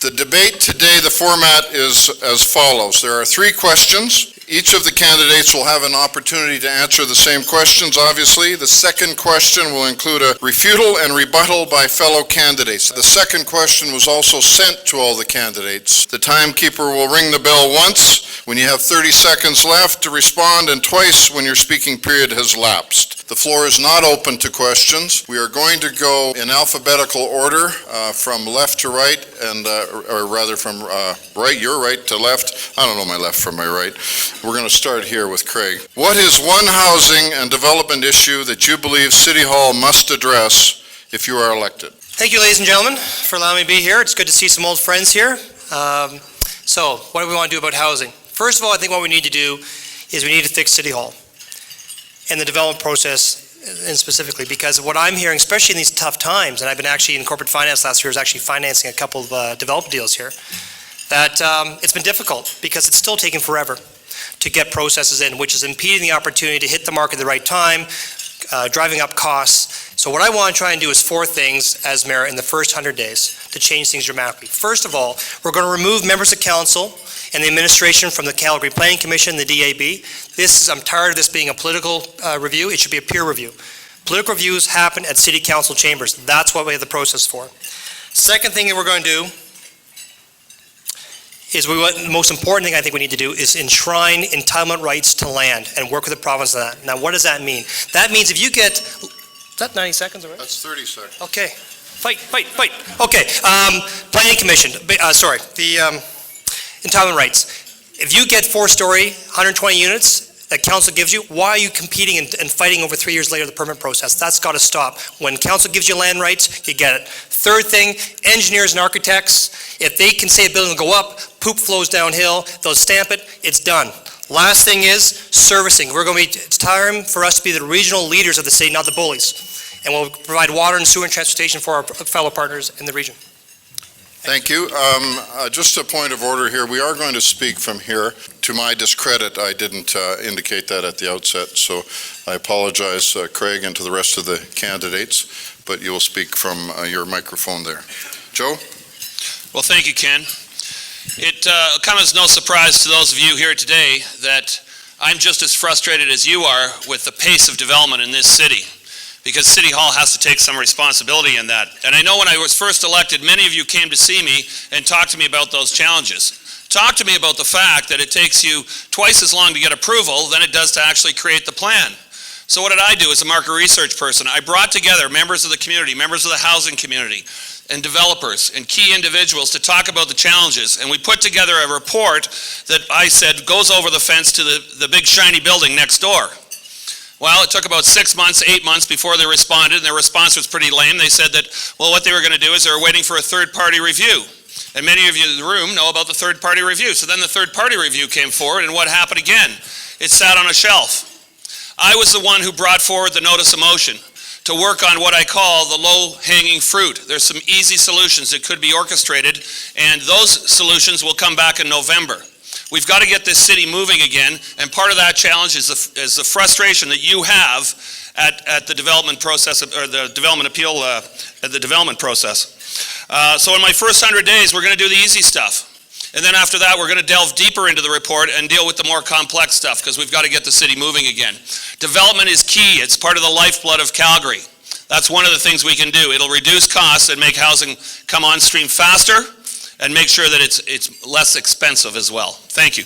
The debate today, the format is as follows. There are 3 questions. Each of the candidates will have an opportunity to answer the same questions, obviously. The second question will include a refutal and rebuttal by fellow candidates. The second question was also sent to all the candidates. The timekeeper will ring the bell once when you have 30 seconds left to respond, and twice when your speaking period has lapsed. The floor is not open to questions. We are going to go in alphabetical order from left to right, and or rather from your right to left. I don't know my left from my right. We're going to start here with Craig. What is one housing and development issue that you believe City Hall must address if you are elected? Thank you, ladies and gentlemen, for allowing me to be here. It's good to see some old friends here. So, what do we want to do about housing? First of all, I think what we need to do is we need to fix City Hall and the development process, and specifically, because what I'm hearing, especially in these tough times, and I've been actually in corporate finance last year, was actually financing a couple of development deals here, that it's been difficult because it's still taking forever to get processes in, which is impeding the opportunity to hit the market at the right time, driving up costs. So what I want to try and do is 4 things as mayor in the first 100 days to change things dramatically. First of all, we're going to remove members of council and the administration from the Calgary Planning Commission, the DAB. I'm tired of this being a political review. It should be a peer review. Political reviews happen at city council chambers. That's what we have the process for. Second thing that we're going to do is the most important thing I think we need to do is enshrine entitlement rights to land and work with the province on that. Now, what does that mean? That means if you get, is that 90 seconds already? That's 30 seconds. Okay. Fight. Okay. Planning Commission, the entitlement rights. If you get 4-story, 120 units that council gives you, why are you competing and fighting over 3 years later the permit process? That's got to stop. When council gives you land rights, you get it. Third thing, engineers and architects, if they can say a building will go up, poop flows downhill, they'll stamp it, it's done. Last thing is servicing. It's time for us to be the regional leaders of the city, not the bullies. And we'll provide water and sewer and transportation for our fellow partners in the region. Thank you. Just a point of order here. We are going to speak from here. To my discredit, I didn't indicate that at the outset, so I apologize, Craig, and to the rest of the candidates, but you will speak from your microphone there. Joe? Well, thank you, Ken. It comes as no surprise to those of you here today that I'm just as frustrated as you are with the pace of development in this city, because City Hall has to take some responsibility in that. And I know when I was first elected, many of you came to see me and talked to me about those challenges. Talk to me about the fact that it takes you twice as long to get approval than it does to actually create the plan. So what did I do as a market research person? I brought together members of the community, members of the housing community, and developers and key individuals to talk about the challenges. And we put together a report that I said goes over the fence to the big shiny building next door. Well, it took about 6 months, 8 months before they responded, and their response was pretty lame. They said that, well, what they were going to do is they were waiting for a third-party review. And many of you in the room know about the third-party review. So then the third-party review came forward, and what happened again? It sat on a shelf. I was the one who brought forward the notice of motion to work on what I call the low-hanging fruit. There's some easy solutions that could be orchestrated, and those solutions will come back in November. We've got to get this city moving again, and part of that challenge is the frustration that you have at the development process, or the development appeal, at the development process. So in my first 100 days, we're going to do the easy stuff. And then after that, we're going to delve deeper into the report and deal with the more complex stuff, because we've got to get the city moving again. Development is key. It's part of the lifeblood of Calgary. That's one of the things we can do. It'll reduce costs and make housing come on stream faster, and make sure that it's less expensive as well. Thank you.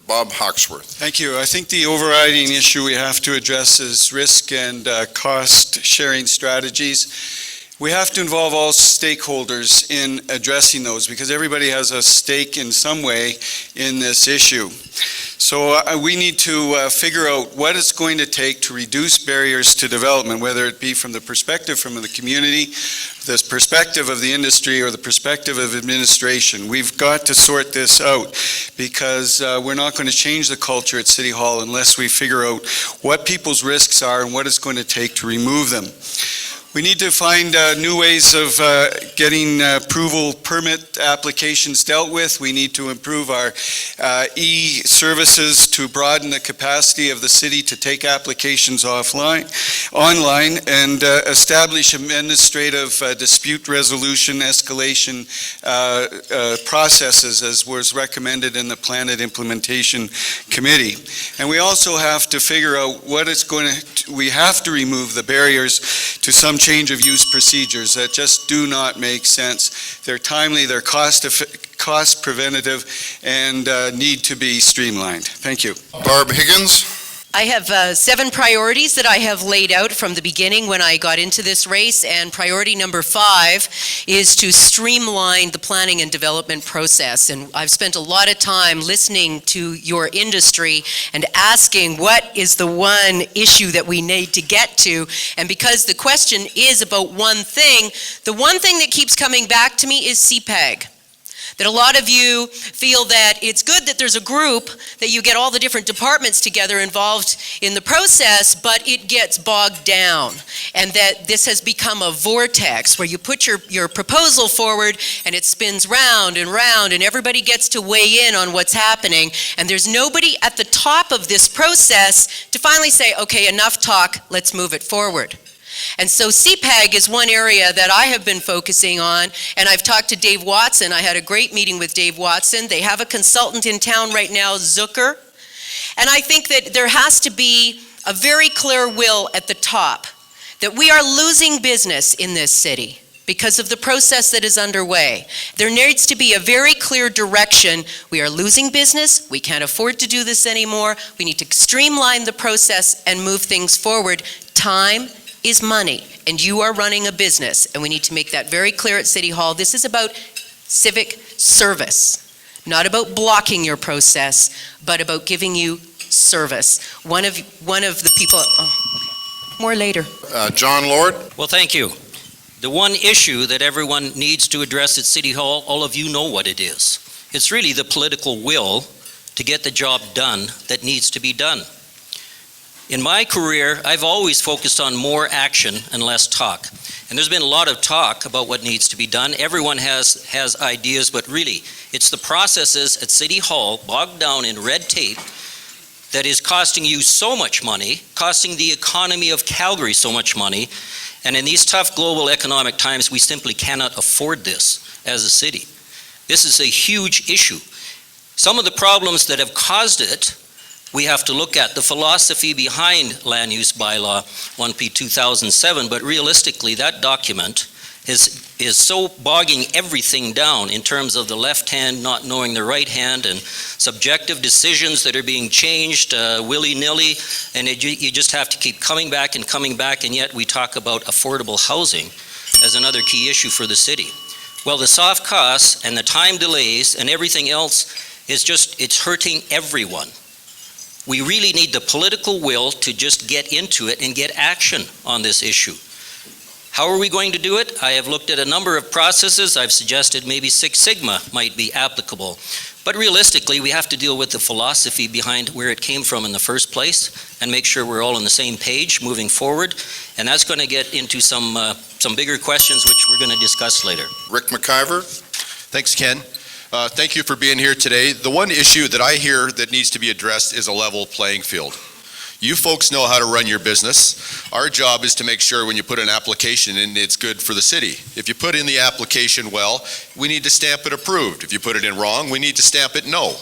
Bob Hawksworth. Thank you. I think the overriding issue we have to address is risk and cost sharing strategies. We have to involve all stakeholders in addressing those, because everybody has a stake in some way in this issue. So we need to figure out what it's going to take to reduce barriers to development, whether it be from the perspective from the community, the perspective of the industry, or the perspective of administration. We've got to sort this out, because we're not going to change the culture at City Hall unless we figure out what people's risks are and what it's going to take to remove them. We need to find new ways of getting approval permit applications dealt with. We need to improve our e-services to broaden the capacity of the city to take applications online, and establish administrative dispute resolution escalation processes as was recommended in the Plan and Implementation Committee. And we also have to figure out what it's we have to remove the barriers to some change of use procedures that just do not make sense. They're timely, they're cost preventative, and need to be streamlined. Thank you. Barb Higgins? I have 7 priorities that I have laid out from the beginning when I got into this race, and priority number 5 is to streamline the planning and development process. And I've spent a lot of time listening to your industry and asking what is the one issue that we need to get to. And because the question is about one thing, the one thing that keeps coming back to me is CPAG. That a lot of you feel that it's good that there's a group, that you get all the different departments together involved in the process, but it gets bogged down. And that this has become a vortex where you put your proposal forward and it spins round and round and everybody gets to weigh in on what's happening. And there's nobody at the top of this process to finally say, okay, enough talk, let's move it forward. And so CPAG is one area that I have been focusing on, and I've talked to Dave Watson. I had a great meeting with Dave Watson. They have a consultant in town right now, Zucker. And I think that there has to be a very clear will at the top that we are losing business in this city because of the process that is underway. There needs to be a very clear direction. We are losing business. We can't afford to do this anymore. We need to streamline the process and move things forward. Time is money, and you are running a business, and we need to make that very clear at City Hall. This is about civic service, not about blocking your process, but about giving you service. One of the people, more later. John Lord? Well, thank you. The one issue that everyone needs to address at City Hall, all of you know what it is. It's really the political will to get the job done that needs to be done. In my career, I've always focused on more action and less talk. And there's been a lot of talk about what needs to be done. Everyone has ideas, but really, it's the processes at City Hall bogged down in red tape that is costing you so much money, costing the economy of Calgary so much money. And in these tough global economic times, we simply cannot afford this as a city. This is a huge issue. Some of the problems that have caused it, we have to look at the philosophy behind Land Use Bylaw 1P 2007, but realistically, that document is so bogging everything down in terms of the left hand not knowing the right hand and subjective decisions that are being changed willy-nilly, and you just have to keep coming back, and yet we talk about affordable housing as another key issue for the city. Well, the soft costs and the time delays and everything else is it's hurting everyone. We really need the political will to just get into it and get action on this issue. How are we going to do it? I have looked at a number of processes. I've suggested maybe Six Sigma might be applicable. But realistically, we have to deal with the philosophy behind where it came from in the first place and make sure we're all on the same page moving forward. And that's going to get into some bigger questions, which we're going to discuss later. Rick McIver? Thanks, Ken. Thank you for being here today. The one issue that I hear that needs to be addressed is a level playing field. You folks know how to run your business. Our job is to make sure when you put an application in, it's good for the city. If you put in the application well, we need to stamp it approved. If you put it in wrong, we need to stamp it no.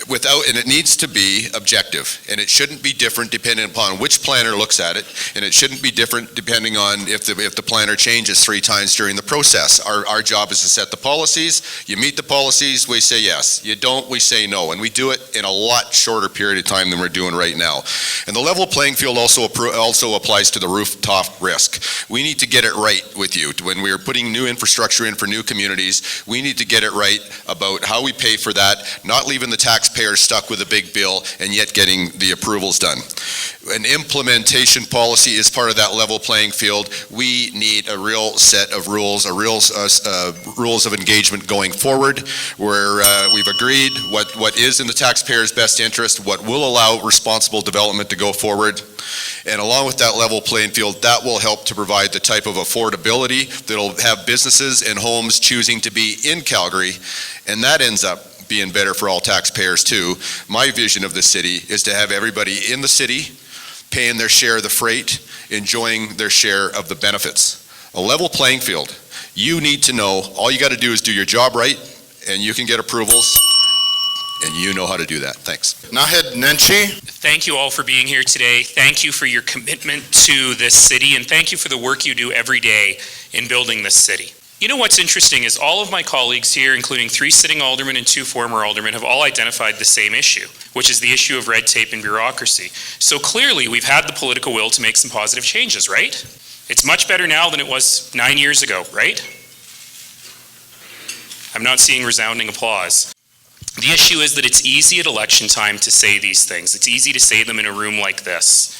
And it needs to be objective, and it shouldn't be different depending upon which planner looks at it, and it shouldn't be different depending on if the planner changes 3 times during the process. Our job is to set the policies. You meet the policies, we say yes. You don't, we say no, and we do it in a lot shorter period of time than we're doing right now. And the level playing field also applies to the rooftop risk. We need to get it right with you. When we're putting new infrastructure in for new communities, we need to get it right about how we pay for that, not leaving the taxpayers stuck with a big bill and yet getting the approvals done. an implementation policy is part of that level playing field. We need a real set of rules, rules of engagement going forward, where we've agreed what is in the taxpayer's best interest, what will allow responsible development to go forward. And along with that level playing field, that will help to provide the type of affordability that'll have businesses and homes choosing to be in Calgary, and that ends up being better for all taxpayers too. My vision of the city is to have everybody in the city paying their share of the freight, enjoying their share of the benefits. A level playing field. You need to know, all you got to do is do your job right, and you can get approvals, and you know how to do that. Thanks. Naheed Nenshi. Thank you all for being here today. Thank you for your commitment to this city, and thank you for the work you do every day in building this city. You know what's interesting is all of my colleagues here, including 3 sitting aldermen and 2 former aldermen, have all identified the same issue, which is the issue of red tape and bureaucracy. So clearly, we've had the political will to make some positive changes, right? It's much better now than it was 9 years ago, right? I'm not seeing resounding applause. The issue is that it's easy at election time to say these things. It's easy to say them in a room like this.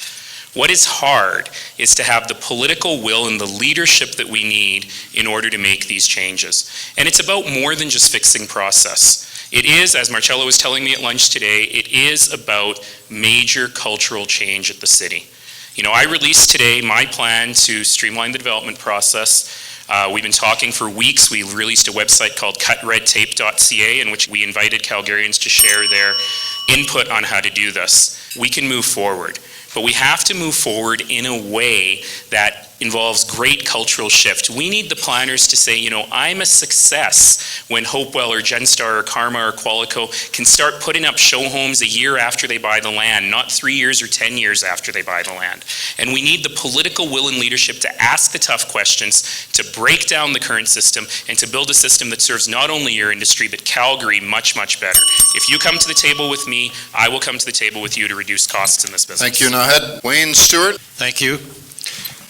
What is hard is to have the political will and the leadership that we need in order to make these changes. And it's about more than just fixing process. It is, as Marcello was telling me at lunch today, it is about major cultural change at the city. You know, I released today my plan to streamline the development process. We've been talking for weeks. We released a website called cutredtape.ca in which we invited Calgarians to share their input on how to do this. We can move forward. But we have to move forward in a way that involves great cultural shift. We need the planners to say, you know, I'm a success when Hopewell or Genstar or Karma or Qualico can start putting up show homes a year after they buy the land, not 3 years or 10 years after they buy the land. And we need the political will and leadership to ask the tough questions, to break down the current system, and to build a system that serves not only your industry, but Calgary much, much better. If you come to the table with me, I will come to the table with you to reduce costs in this business. Thank you, Naheed. Wayne Stewart. Thank you.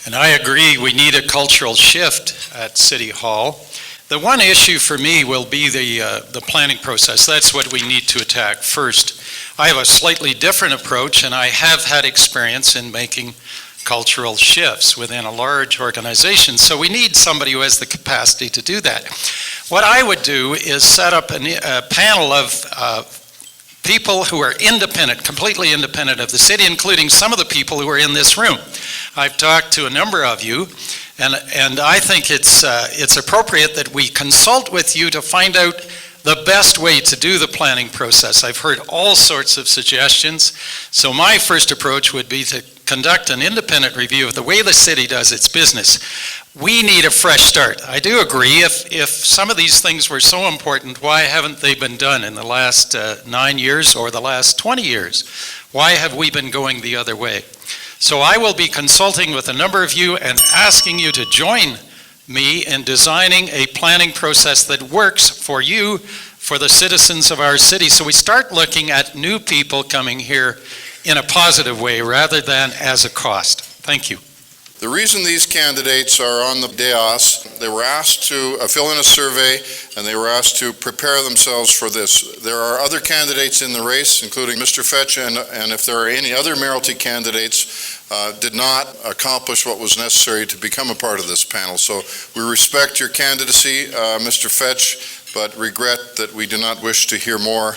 And I agree, we need a cultural shift at City Hall. The one issue for me will be the planning process. That's what we need to attack first. I have a slightly different approach, and I have had experience in making cultural shifts within a large organization. So we need somebody who has the capacity to do that. What I would do is set up a panel of people who are independent, completely independent of the city, including some of the people who are in this room. I've talked to a number of you, and I think it's appropriate that we consult with you to find out the best way to do the planning process. I've heard all sorts of suggestions, so my first approach would be to conduct an independent review of the way the city does its business. We need a fresh start. I do agree, if some of these things were so important, why haven't they been done in the last 9 years or the last 20 years? Why have we been going the other way? So I will be consulting with a number of you and asking you to join me in designing a planning process that works for you, for the citizens of our city. So we start looking at new people coming here in a positive way rather than as a cost. Thank you. The reason these candidates are on the dais, they were asked to fill in a survey, and they were asked to prepare themselves for this. There are other candidates in the race, including Mr. Fetch, and if there are any other mayoralty candidates, did not accomplish what was necessary to become a part of this panel. So we respect your candidacy, Mr. Fetch, but regret that we do not wish to hear more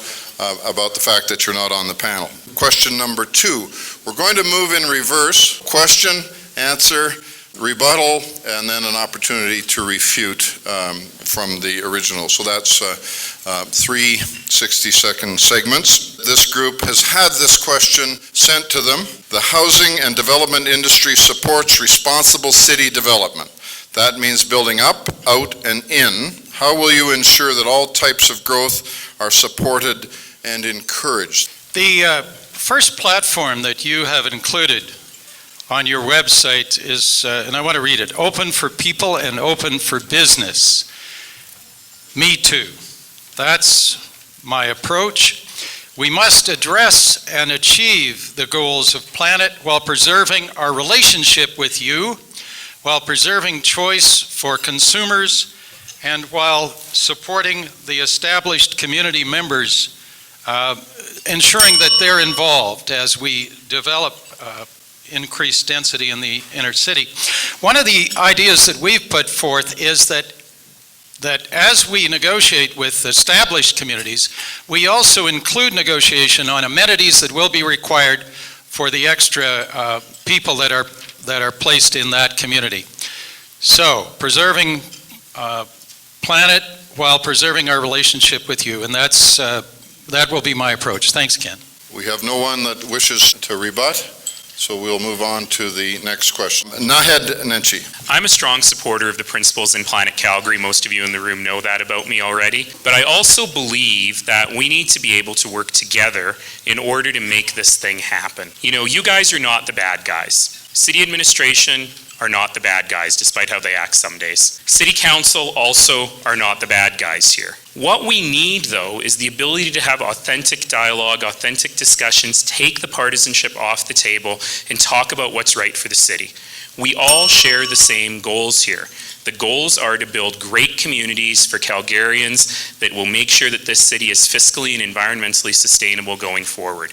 about the fact that you're not on the panel. Question number 2. We're going to move in reverse. Question, answer, rebuttal, and then an opportunity to refute from the original. So that's 3 60-second segments. This group has had this question sent to them. The housing and development industry supports responsible city development. That means building up, out, and in. How will you ensure that all types of growth are supported and encouraged? The first platform that you have included on your website is, and I want to read it, open for people and open for business. Me too. That's my approach. We must address and achieve the goals of Planet while preserving our relationship with you, while preserving choice for consumers, and while supporting the established community members ensuring that they're involved as we develop increased density in the inner city. One of the ideas that we've put forth is that as we negotiate with established communities, we also include negotiation on amenities that will be required for the extra people that are placed in that community. So, preserving planet while preserving our relationship with you, and that will be my approach. Thanks, Ken. We have no one that wishes to rebut, so we'll move on to the next question. Nahed Nenchi. I'm a strong supporter of the principles in Planet Calgary. Most of you in the room know that about me already. But I also believe that we need to be able to work together in order to make this thing happen. You know, you guys are not the bad guys. City administration are not the bad guys, despite how they act some days. City council also are not the bad guys here. What we need, though, is the ability to have authentic dialogue, authentic discussions, take the partisanship off the table, and talk about what's right for the city. We all share the same goals here. The goals are to build great communities for Calgarians that will make sure that this city is fiscally and environmentally sustainable going forward.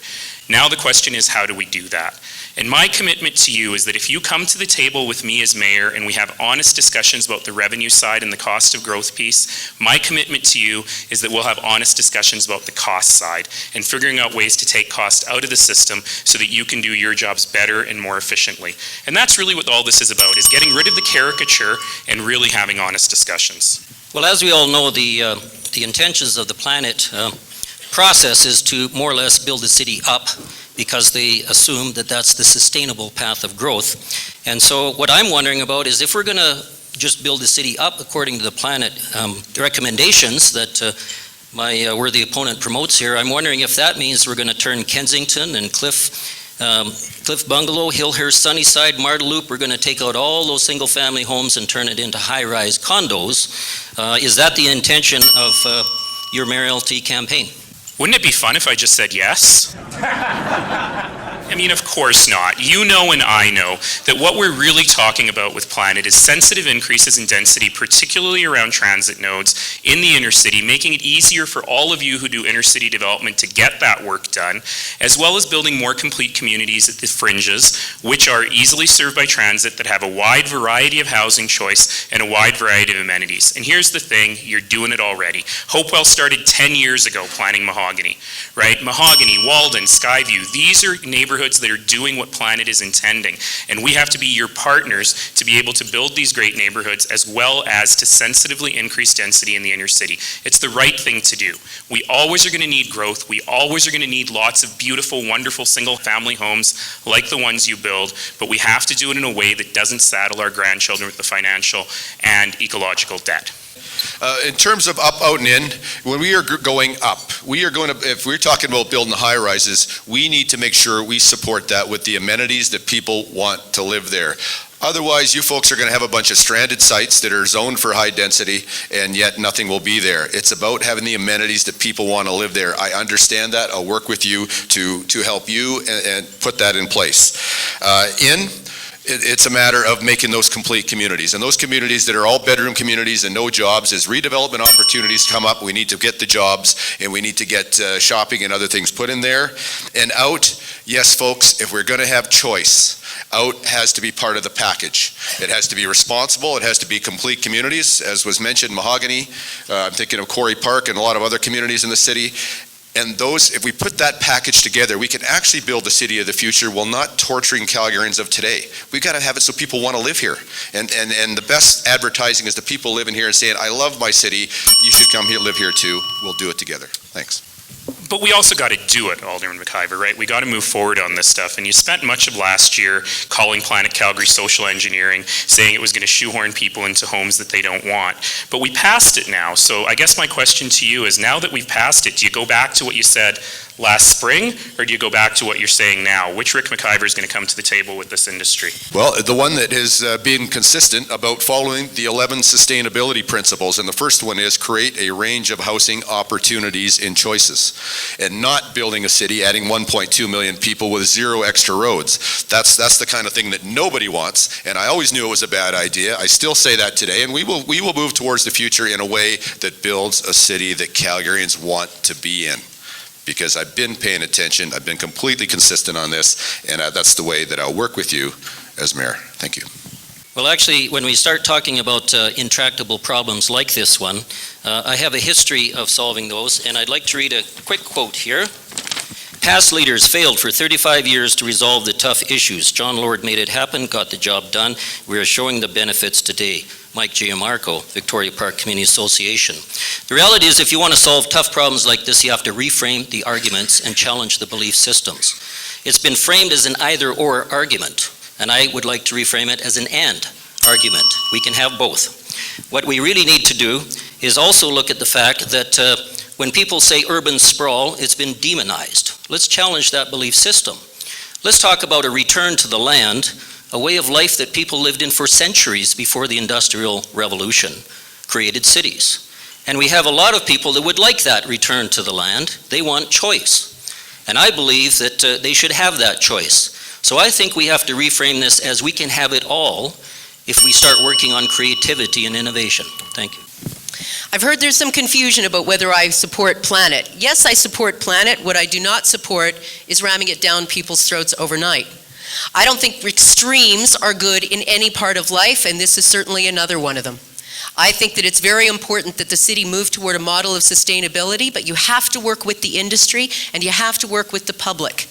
Now the question is, how do we do that? And my commitment to you is that if you come to the table with me as mayor and we have honest discussions about the revenue side and the cost of growth piece, my commitment to you is that we'll have honest discussions about the cost side and figuring out ways to take cost out of the system so that you can do your jobs better and more efficiently. And that's really what all this is about, is getting rid of the caricature and really having honest discussions. Well, as we all know, the intentions of the Planet process is to more or less build the city up, because they assume that that's the sustainable path of growth. And so what I'm wondering about is, if we're going to just build the city up according to the Planet recommendations that my worthy opponent promotes here, I'm wondering if that means we're going to turn Kensington and Cliff Bungalow, Hillhurst, Sunnyside, Marda Loop, we're going to take out all those single-family homes and turn it into high-rise condos. Is that the intention of your mayoralty campaign? Wouldn't it be fun if I just said yes? I mean, of course not. You know and I know that what we're really talking about with Planet is sensitive increases in density, particularly around transit nodes in the inner city, making it easier for all of you who do inner city development to get that work done, as well as building more complete communities at the fringes, which are easily served by transit, that have a wide variety of housing choice and a wide variety of amenities. And here's the thing, you're doing it already. Hopewell started 10 years ago planning Mahogany, right? Mahogany, Walden, Skyview, these are neighborhoods that are doing what Planet is intending. And we have to be your partners to be able to build these great neighborhoods, as well as to sensitively increase density in the inner city. It's the right thing to do. We always are going to need growth. We always are going to need lots of beautiful, wonderful single-family homes like the ones you build, but we have to do it in a way that doesn't saddle our grandchildren with the financial and ecological debt. In terms of up, out, and in, when we are going up, if we're talking about building high rises, we need to make sure we support that with the amenities that people want to live there. Otherwise, you folks are going to have a bunch of stranded sites that are zoned for high density, and yet nothing will be there. It's about having the amenities that people want to live there. I understand that. I'll work with you to help you and put that in place. It's a matter of making those complete communities. And those communities that are all bedroom communities and no jobs, as redevelopment opportunities come up, we need to get the jobs and we need to get shopping and other things put in there. And out, yes, folks, if we're going to have choice, out has to be part of the package. It has to be responsible. It has to be complete communities, as was mentioned, Mahogany. I'm thinking of Quarry Park and a lot of other communities in the city. And those, if we put that package together, we can actually build the city of the future while not torturing Calgarians of today. We've got to have it so people want to live here. And the best advertising is the people living here and saying, I love my city, you should come here, live here too. We'll do it together. Thanks. But we also got to do it, Alderman McIver, right? We got to move forward on this stuff. And you spent much of last year calling Planet Calgary social engineering, saying it was going to shoehorn people into homes that they don't want. But we passed it now. So I guess my question to you is, now that we've passed it, do you go back to what you said last spring, or do you go back to what you're saying now? Which Rick McIver is going to come to the table with this industry? Well, the one that has been consistent about following the 11 sustainability principles, and the first one is create a range of housing opportunities and choices, and not building a city, adding 1.2 million people with 0 extra roads. That's the kind of thing that nobody wants, and I always knew it was a bad idea. I still say that today, and we will move towards the future in a way that builds a city that Calgarians want to be in. because I've been paying attention, I've been completely consistent on this, and that's the way that I'll work with you as mayor. Thank you. Well, actually, when we start talking about intractable problems like this one, I have a history of solving those, and I'd like to read a quick quote here. Past leaders failed for 35 years to resolve the tough issues. John Lord made it happen, got the job done. We are showing the benefits today. Mike Giamarco, Victoria Park Community Association. The reality is, if you want to solve tough problems like this, you have to reframe the arguments and challenge the belief systems. It's been framed as an either-or argument, and I would like to reframe it as an and argument. We can have both. What we really need to do is also look at the fact that when people say urban sprawl, it's been demonized. Let's challenge that belief system. Let's talk about a return to the land, a way of life that people lived in for centuries before the Industrial Revolution created cities. And we have a lot of people that would like that return to the land. They want choice. And I believe that they should have that choice. So I think we have to reframe this as we can have it all if we start working on creativity and innovation. Thank you. I've heard there's some confusion about whether I support Planet. Yes, I support Planet. What I do not support is ramming it down people's throats overnight. I don't think extremes are good in any part of life, and this is certainly another one of them. I think that it's very important that the city move toward a model of sustainability, but you have to work with the industry and you have to work with the public.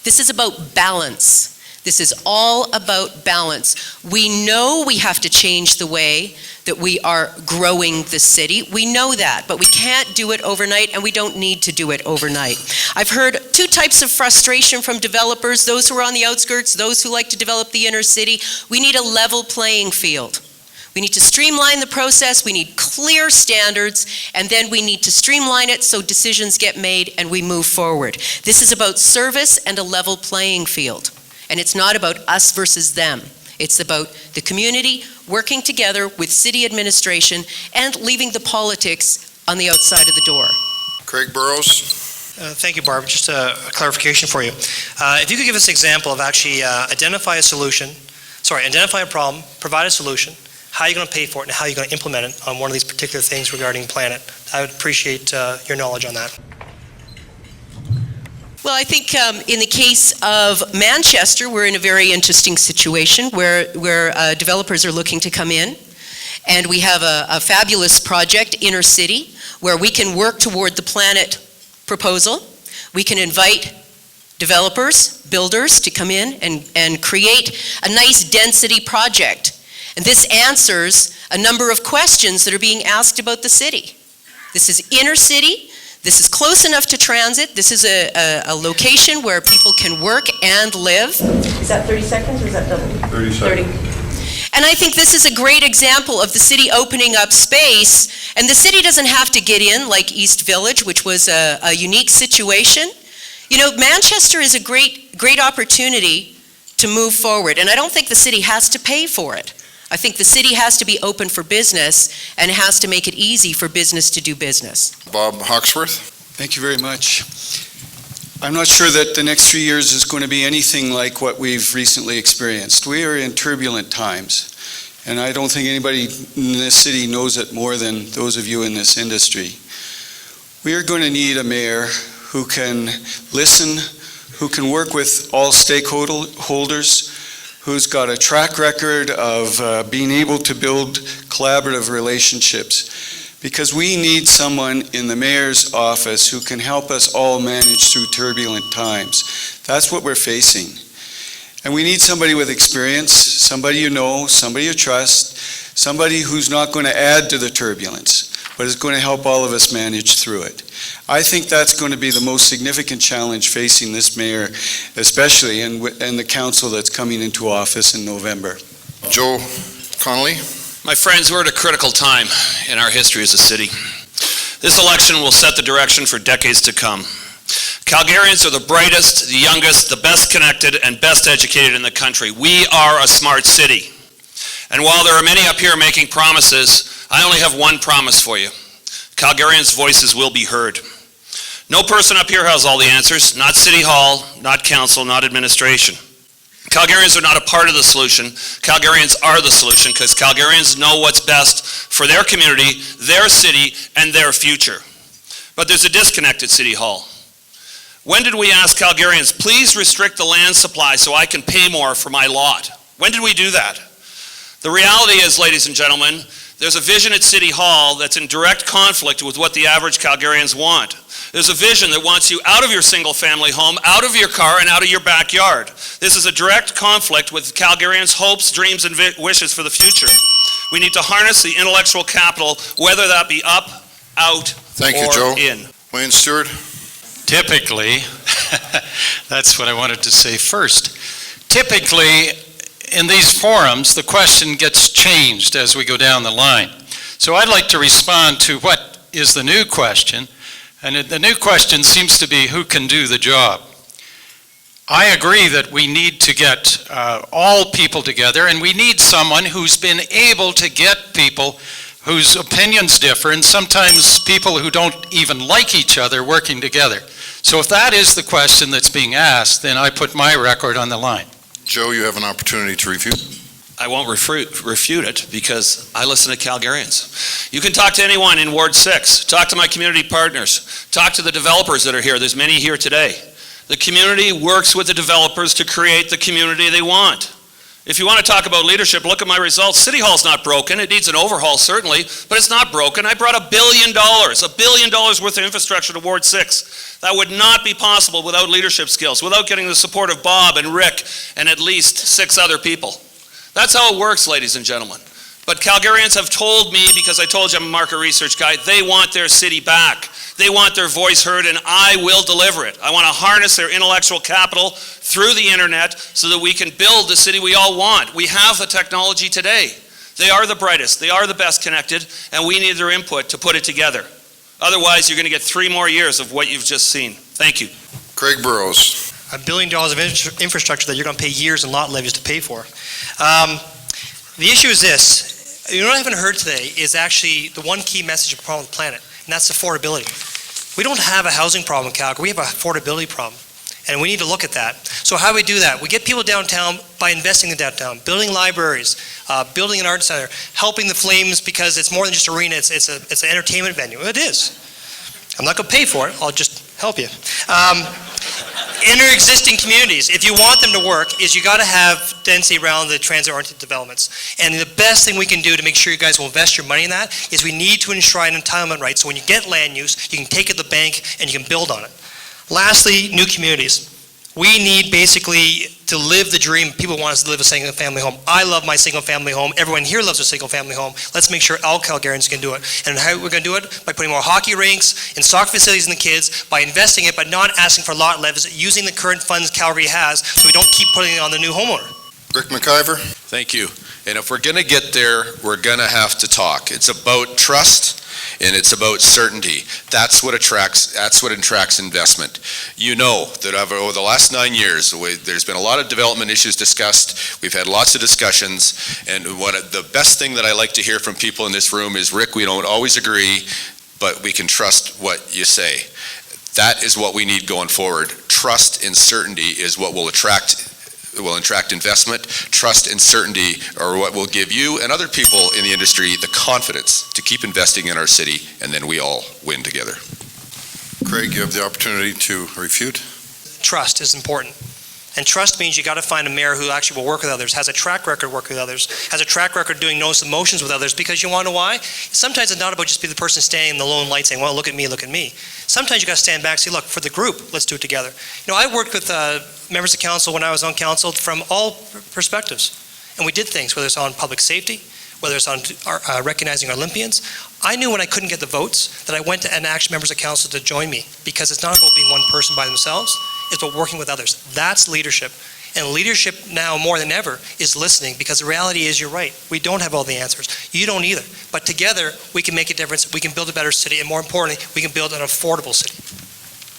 This is about balance. This is all about balance. We know we have to change the way that we are growing the city. We know that, but we can't do it overnight, and we don't need to do it overnight. I've heard two types of frustration from developers, those who are on the outskirts, those who like to develop the inner city. We need a level playing field. We need to streamline the process, we need clear standards, and then we need to streamline it so decisions get made and we move forward. This is about service and a level playing field. And it's not about us versus them. It's about the community working together with city administration and leaving the politics on the outside of the door. Craig Burrows. Thank you, Barb. Just a clarification for you. If you could give us an example of actually identify a problem, provide a solution, how are you going to pay for it, and how are you going to implement it on one of these particular things regarding Planet? I would appreciate your knowledge on that. Well, I think in the case of Manchester, we're in a very interesting situation where developers are looking to come in, and we have a fabulous project, Inner City, where we can work toward the Planet proposal. We can invite developers, builders to come in and create a nice density project. And this answers a number of questions that are being asked about the city. This is Inner City. This is close enough to transit. This is a location where people can work and live. Is that 30 seconds or is that double? 30 seconds. 30. And I think this is a great example of the city opening up space. And the city doesn't have to get in like East Village, which was a unique situation. You know, Manchester is a great opportunity to move forward. And I don't think the city has to pay for it. I think the city has to be open for business and has to make it easy for business to do business. Bob Hawksworth. Thank you very much. I'm not sure that the next 3 years is going to be anything like what we've recently experienced. We are in turbulent times, and I don't think anybody in this city knows it more than those of you in this industry. We are going to need a mayor who can listen, who can work with all stakeholders, who's got a track record of being able to build collaborative relationships. Because we need someone in the mayor's office who can help us all manage through turbulent times. That's what we're facing. And we need somebody with experience, somebody you know, somebody you trust, somebody who's not going to add to the turbulence, but is going to help all of us manage through it. I think that's going to be the most significant challenge facing this mayor, especially, and the council that's coming into office in November. Joe Connolly. My friends, we're at a critical time in our history as a city. This election will set the direction for decades to come. Calgarians are the brightest, the youngest, the best connected, and best educated in the country. We are a smart city. And while there are many up here making promises, I only have one promise for you. Calgarians' voices will be heard. No person up here has all the answers, not City Hall, not council, not administration. Calgarians are not a part of the solution. Calgarians are the solution because Calgarians know what's best for their community, their city, and their future. But there's a disconnect at City Hall. When did we ask Calgarians, please restrict the land supply so I can pay more for my lot? When did we do that? The reality is, ladies and gentlemen, there's a vision at City Hall that's in direct conflict with what the average Calgarians want. There's a vision that wants you out of your single-family home, out of your car, and out of your backyard. This is a direct conflict with Calgarians' hopes, dreams, and wishes for the future. We need to harness the intellectual capital, whether that be up, out, Thank you, or Joe. in. Wayne Stewart? Typically, that's what I wanted to say first. Typically, in these forums, the question gets changed as we go down the line. So I'd like to respond to what is the new question, and the new question seems to be who can do the job. I agree that we need to get all people together, and we need someone who's been able to get people whose opinions differ, and sometimes people who don't even like each other working together. So if that is the question that's being asked, then I put my record on the line. Joe, you have an opportunity to refute. I won't refute it because I listen to Calgarians. You can talk to anyone in Ward 6, talk to my community partners, talk to the developers that are here. There's many here today. The community works with the developers to create the community they want. If you want to talk about leadership, look at my results. City Hall's not broken. It needs an overhaul, certainly, but it's not broken. I brought $1 billion worth of infrastructure to Ward 6. That would not be possible without leadership skills, without getting the support of Bob and Rick and at least 6 other people. That's how it works, ladies and gentlemen. But Calgarians have told me, because I told you I'm a market research guy, they want their city back. They want their voice heard, and I will deliver it. I want to harness their intellectual capital through the internet so that we can build the city we all want. We have the technology today. They are the brightest, they are the best connected, and we need their input to put it together. Otherwise, you're going to get 3 more years of what you've just seen. Thank you. Craig Burrows. $1 billion of infrastructure that you're going to pay years and lot levies to pay for. The issue is this. You know what I haven't heard today is actually the one key message of the problem with the planet, and that's affordability. We don't have a housing problem in Calgary. We have an affordability problem, and we need to look at that. So how do we do that? We get people downtown by investing in downtown, building libraries, building an art center, helping the Flames because it's more than just arena, it's an entertainment venue. It is. I'm not going to pay for it. I'll just help you. In our existing communities, if you want them to work, is you got to have density around the transit-oriented developments. And the best thing we can do to make sure you guys will invest your money in that is we need to enshrine entitlement rights. So when you get land use, you can take it to the bank and you can build on it. Lastly, new communities. We need basically to live the dream. People want us to live a single-family home. I love my single-family home. Everyone here loves a single-family home. Let's make sure all Calgarians can do it. And how we're going to do it? By putting more hockey rinks and soccer facilities in the kids, by investing it, but not asking for lot levies, using the current funds Calgary has so we don't keep putting it on the new homeowner. Rick McIver. Thank you. And if we're going to get there, we're going to have to talk. It's about trust and it's about certainty. That's what attracts investment. You know that over the last 9 years, there's been a lot of development issues discussed. We've had lots of discussions, and the best thing that I like to hear from people in this room is, Rick, we don't always agree, but we can trust what you say. That is what we need going forward. Trust and certainty is what will attract investment. Trust and certainty are what will give you and other people in the industry the confidence to keep investing in our city, and then we all win together. Craig, you have the opportunity to refute. Trust is important. And trust means you got to find a mayor who actually will work with others, has a track record working with others, has a track record doing no emotions with others, because you want to know why? Sometimes it's not about just be the person standing in the lone light saying, well, look at me, look at me. Sometimes you got to stand back and say, look, for the group, let's do it together. You know, I worked with members of council when I was on council from all perspectives. And we did things, whether it's on public safety, whether it's on recognizing our Olympians. I knew when I couldn't get the votes that I went to and asked members of council to join me, because it's not about being one person by themselves, it's about working with others. That's leadership. And leadership now more than ever is listening, because the reality is, you're right, we don't have all the answers. You don't either. But together, we can make a difference, we can build a better city, and more importantly, we can build an affordable city.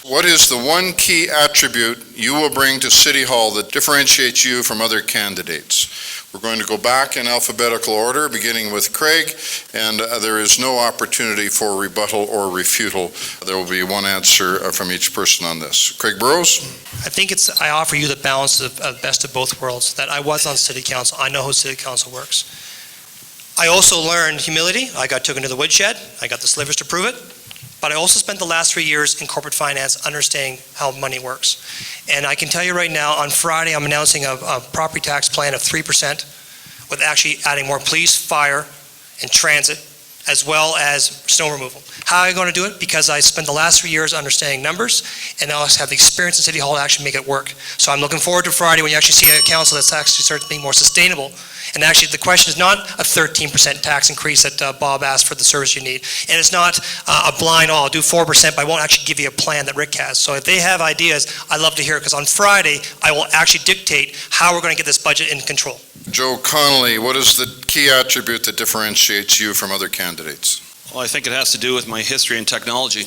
What is the one key attribute you will bring to City Hall that differentiates you from other candidates? We're going to go back in alphabetical order, beginning with Craig, and there is no opportunity for rebuttal or refutal. There will be one answer from each person on this. Craig Burrows? I think I offer you the balance of best of both worlds, that I was on city council, I know how city council works. I also learned humility. I got taken to the woodshed, I got the slivers to prove it. But I also spent the last 3 years in corporate finance understanding how money works. And I can tell you right now, on Friday, I'm announcing a property tax plan of 3% with actually adding more police, fire, and transit, as well as snow removal. How are I going to do it? Because I spent the last 3 years understanding numbers, and I also have the experience in City Hall to actually make it work. So I'm looking forward to Friday when you actually see a council that's actually starts being more sustainable. And actually, the question is not a 13% tax increase that Bob asked for the service you need. And it's not a blind, I'll do 4%, but I won't actually give you a plan that Rick has. So if they have ideas, I'd love to hear it, because on Friday, I will actually dictate how we're going to get this budget in control. Joe Connolly, what is the key attribute that differentiates you from other candidates? Well, I think it has to do with my history in technology.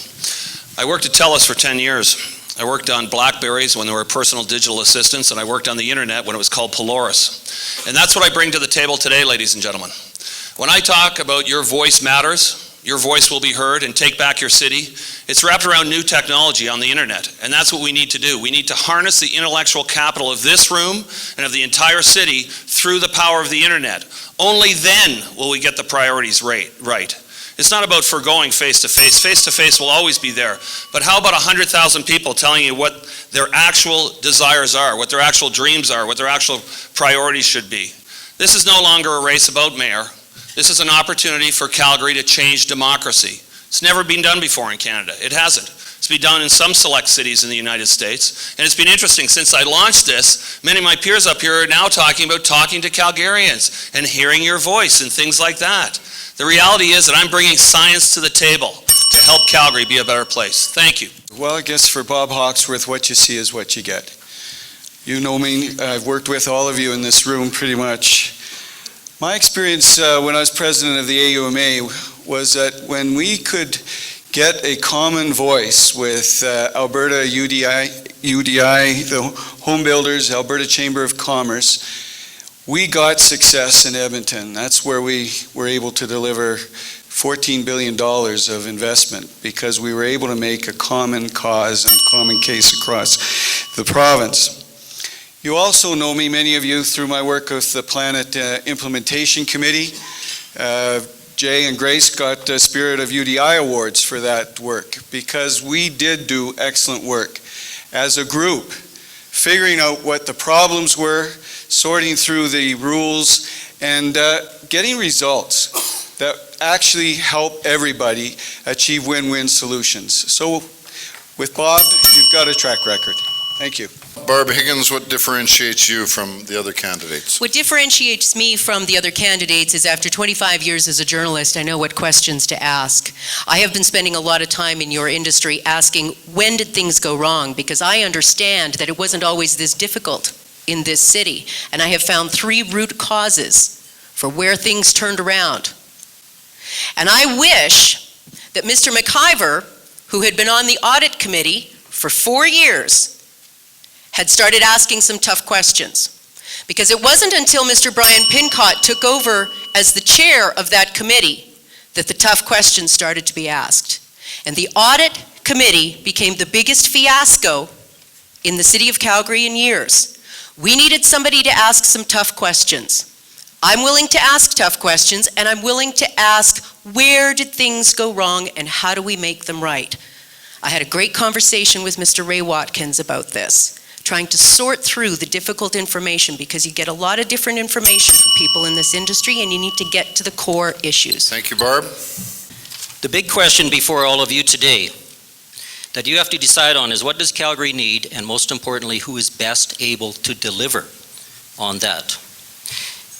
I worked at TELUS for 10 years. I worked on BlackBerries when there were personal digital assistants, and I worked on the internet when it was called Polaris. And that's what I bring to the table today, ladies and gentlemen. When I talk about your voice matters, your voice will be heard, and take back your city, it's wrapped around new technology on the internet. And that's what we need to do. We need to harness the intellectual capital of this room and of the entire city through the power of the internet. Only then will we get the priorities right. It's not about forgoing face-to-face. Face-to-face will always be there. But how about 100,000 people telling you what their actual desires are, what their actual dreams are, what their actual priorities should be? This is no longer a race about mayor. This is an opportunity for Calgary to change democracy. It's never been done before in Canada. It hasn't. It's been done in some select cities in the United States. And it's been interesting, since I launched this, many of my peers up here are now talking about talking to Calgarians and hearing your voice and things like that. The reality is that I'm bringing science to the table to help Calgary be a better place. Thank you. Well, I guess for Bob Hawksworth, what you see is what you get. You know me, I've worked with all of you in this room pretty much. My experience when I was president of the AUMA was that when we could get a common voice with Alberta UDI, the Home Builders, Alberta Chamber of Commerce, we got success in Edmonton. That's where we were able to deliver $14 billion of investment, because we were able to make a common cause and common case across the province. You also know me, many of you, through my work with the Planet Implementation Committee. Jay and Grace got Spirit of UDI awards for that work, because we did do excellent work as a group, figuring out what the problems were, sorting through the rules, and getting results that actually help everybody achieve win-win solutions. So with Bob, you've got a track record. Thank you. Barb Higgins, what differentiates you from the other candidates? What differentiates me from the other candidates is, after 25 years as a journalist, I know what questions to ask. I have been spending a lot of time in your industry asking, when did things go wrong? Because I understand that it wasn't always this difficult in this city. And I have found 3 root causes for where things turned around. And I wish that Mr. McIver, who had been on the audit committee for 4 years, had started asking some tough questions. Because it wasn't until Mr. Brian Pincott took over as the chair of that committee that the tough questions started to be asked. And the audit committee became the biggest fiasco in the city of Calgary in years. We needed somebody to ask some tough questions. I'm willing to ask tough questions, and I'm willing to ask, where did things go wrong and how do we make them right? I had a great conversation with Mr. Ray Watkins about this, trying to sort through the difficult information, because you get a lot of different information from people in this industry, and you need to get to the core issues. Thank you, Barb. The big question before all of you today that you have to decide on is, what does Calgary need, and most importantly, who is best able to deliver on that?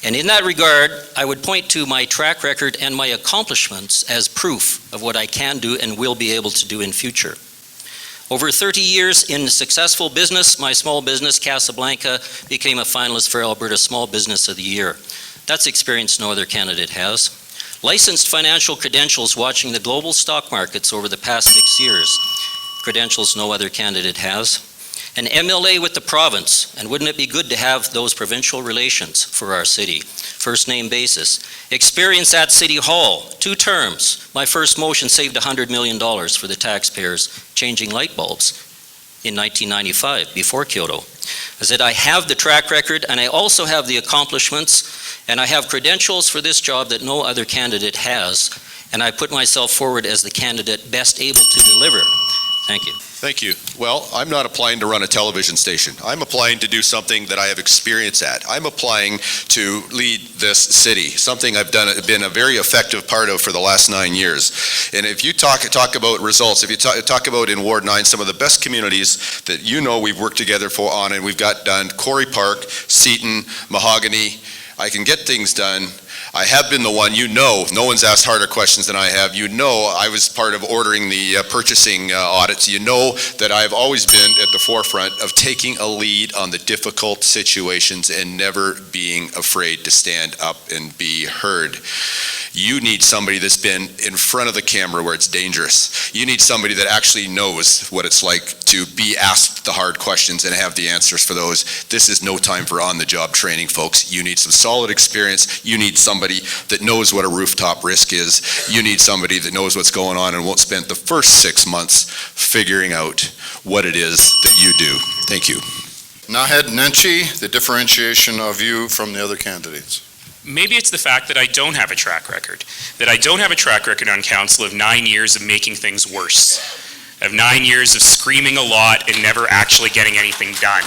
And in that regard, I would point to my track record and my accomplishments as proof of what I can do and will be able to do in future. Over 30 years in successful business, my small business, Casablanca, became a finalist for Alberta Small Business of the Year. That's experience no other candidate has. Licensed financial credentials watching the global stock markets over the past 6 years. Credentials no other candidate has. An MLA with the province, and wouldn't it be good to have those provincial relations for our city? First name basis. Experience at City Hall, 2 terms. My first motion saved $100 million for the taxpayers changing light bulbs in 1995, before Kyoto. I said, I have the track record, and I also have the accomplishments, and I have credentials for this job that no other candidate has. and I put myself forward as the candidate best able to deliver. Thank you. Thank you. Well, I'm not applying to run a television station. I'm applying to do something that I have experience at. I'm applying to lead this city, something I've been a very effective part of for the last 9 years. And if you talk about results, if you talk about in Ward 9, some of the best communities that we've worked together on and we've got done, Corey Park, Seaton, Mahogany, I can get things done. I have been the one, no one's asked harder questions than I have. I was part of ordering the purchasing audits. That I've always been at the forefront of taking a lead on the difficult situations and never being afraid to stand up and be heard. You need somebody that's been in front of the camera where it's dangerous. You need somebody that actually knows what it's like to be asked the hard questions and have the answers for those. This is no time for on-the-job training, folks. You need some solid experience. You need somebody that knows what a rooftop risk is. You need somebody that knows what's going on and won't spend the first 6 months figuring out what it is that you do. Thank you. Naheed Nenshi, the differentiation of you from the other candidates. Maybe it's the fact that I don't have a track record, on council of 9 years of making things worse, of 9 years of screaming a lot and never actually getting anything done.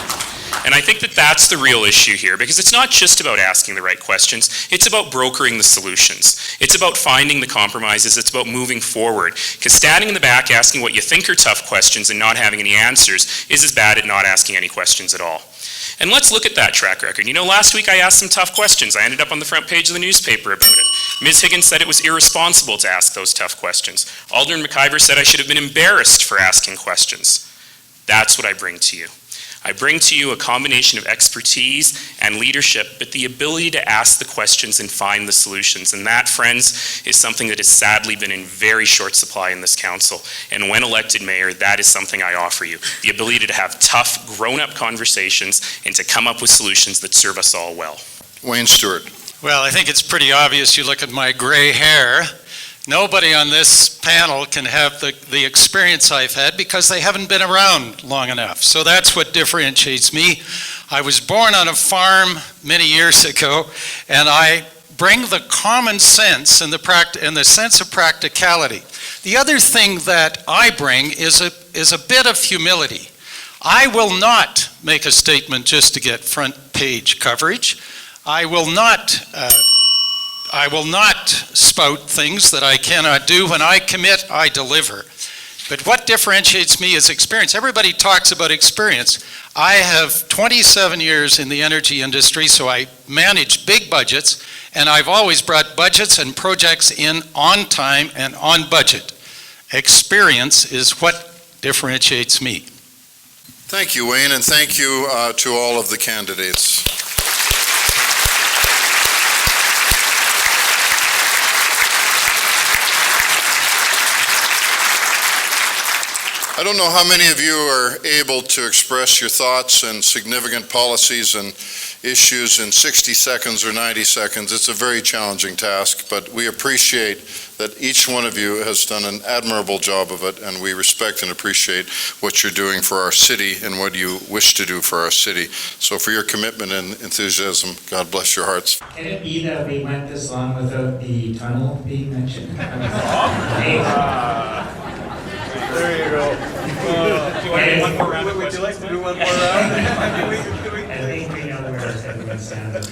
And I think that that's the real issue here, because it's not just about asking the right questions, it's about brokering the solutions. It's about finding the compromises, it's about moving forward. Because standing in the back asking what you think are tough questions and not having any answers is as bad at not asking any questions at all. And let's look at that track record. Last week I asked some tough questions. I ended up on the front page of the newspaper about it. Ms. Higgins said it was irresponsible to ask those tough questions. Alderman McIver said I should have been embarrassed for asking questions. That's what I bring to you. I bring to you a combination of expertise and leadership, but the ability to ask the questions and find the solutions. And that, friends, is something that has sadly been in very short supply in this council. And when elected mayor, that is something I offer you. The ability to have tough, grown-up conversations and to come up with solutions that serve us all well. Wayne Stewart. Well, I think it's pretty obvious. You look at my gray hair. Nobody on this panel can have the experience I've had because they haven't been around long enough. So that's what differentiates me. I was born on a farm many years ago, and I bring the common sense and the sense of practicality. The other thing that I bring is a bit of humility. I will not make a statement just to get front page coverage. I will not spout things that I cannot do. When I commit, I deliver. But what differentiates me is experience. Everybody talks about experience. I have 27 years in the energy industry, so I manage big budgets, and I've always brought budgets and projects in on time and on budget. Experience is what differentiates me. Thank you, Wayne, and thank you to all of the candidates. I don't know how many of you are able to express your thoughts and significant policies and issues in 60 seconds or 90 seconds. It's a very challenging task, but we appreciate that each one of you has done an admirable job of it, and we respect and appreciate what you're doing for our city and what you wish to do for our city. So for your commitment and enthusiasm, God bless your hearts. Can it be that we went this long without the tunnel being mentioned? There you go. Would you like to do one more round? I think we know where our 7 stands.